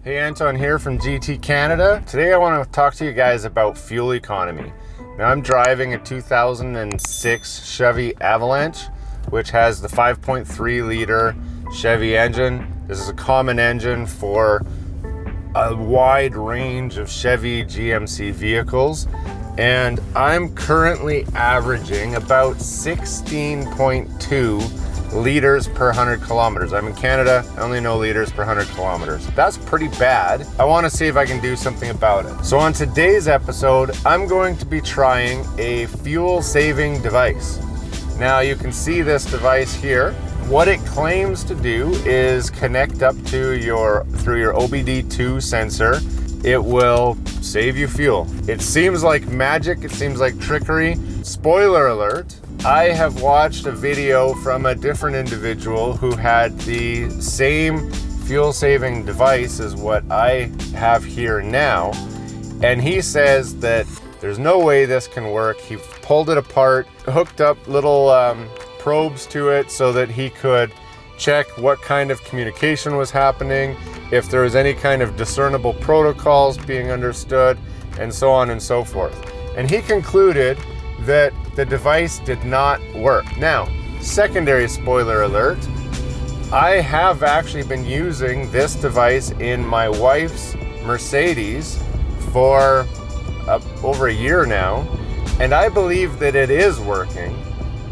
Hey, Anton here from GT Canada. Today I want to talk to you guys about fuel economy. Now I'm driving a 2006 Chevy Avalanche, which has the 5.3 liter Chevy engine. This is a common engine for a wide range of Chevy GMC vehicles. And I'm currently averaging about 16.2 liters per 100 kilometers. I'm in Canada, I only know liters per 100 kilometers. That's pretty bad. I want to see if I can do something about it. So on today's episode, I'm going to be trying a fuel saving device. Now you can see this device here. What it claims to do is connect up to through your OBD2 sensor. It will save you fuel. It seems like magic, it seems like trickery. Spoiler alert, I have watched a video from a different individual who had the same fuel saving device as what I have here now. And he says that there's no way this can work. He pulled it apart, hooked up little probes to it so that he could check what kind of communication was happening, if there was any kind of discernible protocols being understood, and so on and so forth. And he concluded that the device did not work. Now, secondary spoiler alert, I have actually been using this device in my wife's Mercedes for over a year now, and I believe that it is working.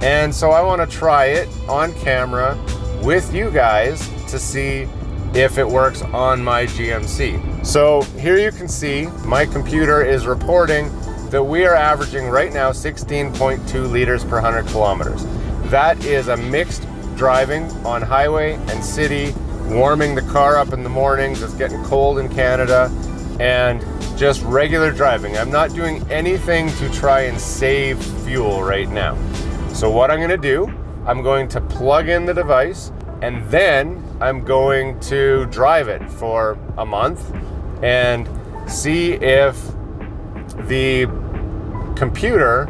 And so I want to try it on camera with you guys to see if it works on my GMC. So here you can see my computer is reporting that we are averaging right now 16.2 liters per 100 kilometers. That is a mixed driving on highway and city, warming the car up in the mornings. It's getting cold in Canada, and just regular driving. I'm not doing anything to try and save fuel right now. So what I'm gonna do, I'm going to plug in the device, and then I'm going to drive it for a month and see if the computer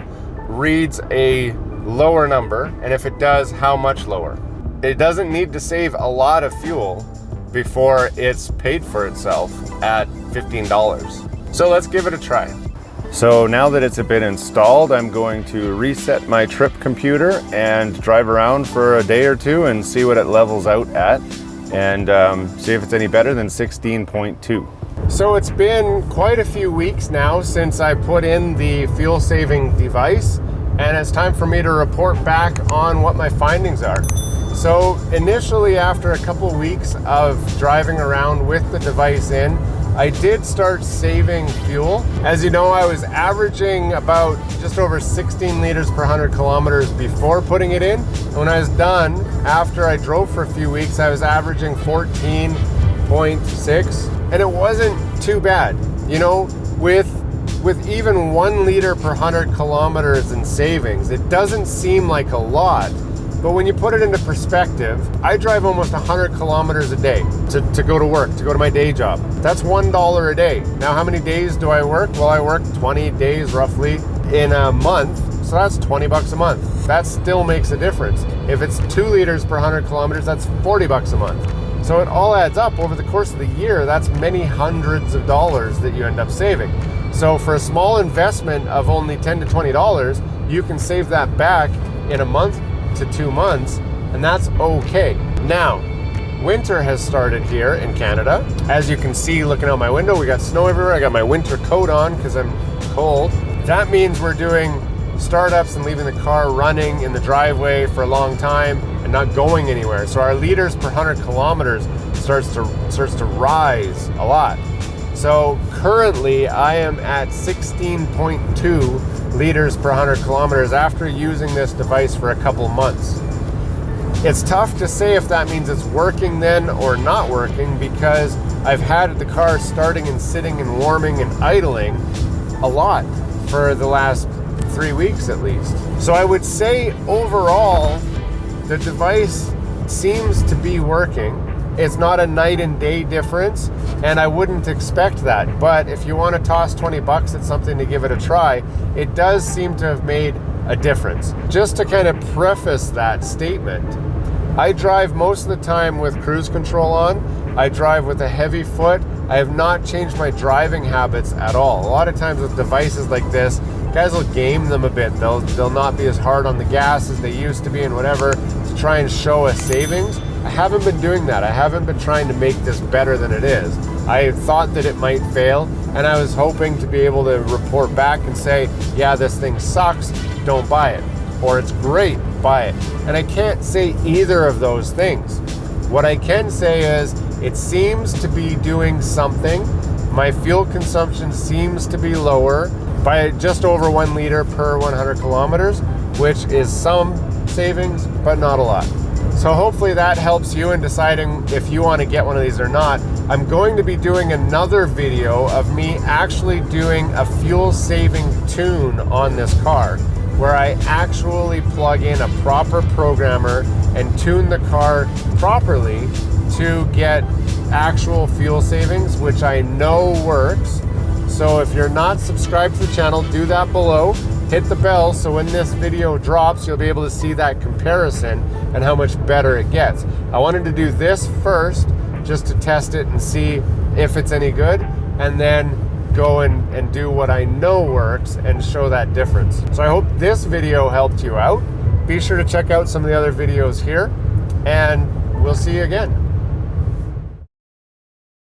reads a lower number, and if it does, how much lower. It doesn't need to save a lot of fuel before it's paid for itself at $15. So let's give it a try. So now that it's been installed, I'm going to reset my trip computer and drive around for a day or two and see what it levels out at, and see if it's any better than 16.2. So it's been quite a few weeks now since I put in the fuel saving device, and it's time for me to report back on what my findings are. So initially, after a couple weeks of driving around with the device in, I did start saving fuel. As you know, I was averaging about just over 16 liters per 100 kilometers before putting it in. And when I was done, after I drove for a few weeks, I was averaging 14.6, and it wasn't too bad. You know, with even 1 liter per 100 kilometers in savings, it doesn't seem like a lot. But when you put it into perspective, I drive almost 100 kilometers a day to go to work, to go to my day job. That's $1 a day. Now, how many days do I work? Well, I work 20 days roughly in a month, so that's $20 a month. That still makes a difference. If it's 2 liters per 100 kilometers, that's $40 a month. So it all adds up over the course of the year. That's many hundreds of dollars that you end up saving. So for a small investment of only $10 to $20, you can save that back in a month to 2 months, and that's okay. Now, winter has started here in Canada. As you can see, looking out my window, we got snow everywhere. I got my winter coat on because I'm cold. That means we're doing startups and leaving the car running in the driveway for a long time and not going anywhere. So our liters per 100 kilometers starts to rise a lot. So currently I am at 16.2 liters per 100 kilometers after using this device for a couple months. It's tough to say if that means it's working then or not working, because I've had the car starting and sitting and warming and idling a lot for the last 3 weeks at least. So I would say overall the device seems to be working. It's not a night and day difference, and I wouldn't expect that. But if you want to toss $20 at something to give it a try, it does seem to have made a difference. Just to kind of preface that statement, I drive most of the time with cruise control on, I drive with a heavy foot. I have not changed my driving habits at all. A lot of times with devices like this, guys will game them a bit. They'll not be as hard on the gas as they used to be and whatever to try and show a savings. I haven't been doing that. I haven't been trying to make this better than it is. I thought that it might fail, and I was hoping to be able to report back and say, yeah, this thing sucks, don't buy it. Or it's great, buy it. And I can't say either of those things. What I can say is it seems to be doing something. My fuel consumption seems to be lower by just over 1 liter per 100 kilometers, which is some savings, but not a lot. So hopefully that helps you in deciding if you want to get one of these or not. I'm going to be doing another video of me actually doing a fuel saving tune on this car, where I actually plug in a proper programmer and tune the car properly to get actual fuel savings, which I know works. So if you're not subscribed to the channel, do that below. Hit the bell so when this video drops, you'll be able to see that comparison and how much better it gets. I wanted to do this first just to test it and see if it's any good, and then go and do what I know works and show that difference. So I hope this video helped you out. Be sure to check out some of the other videos here, and we'll see you again.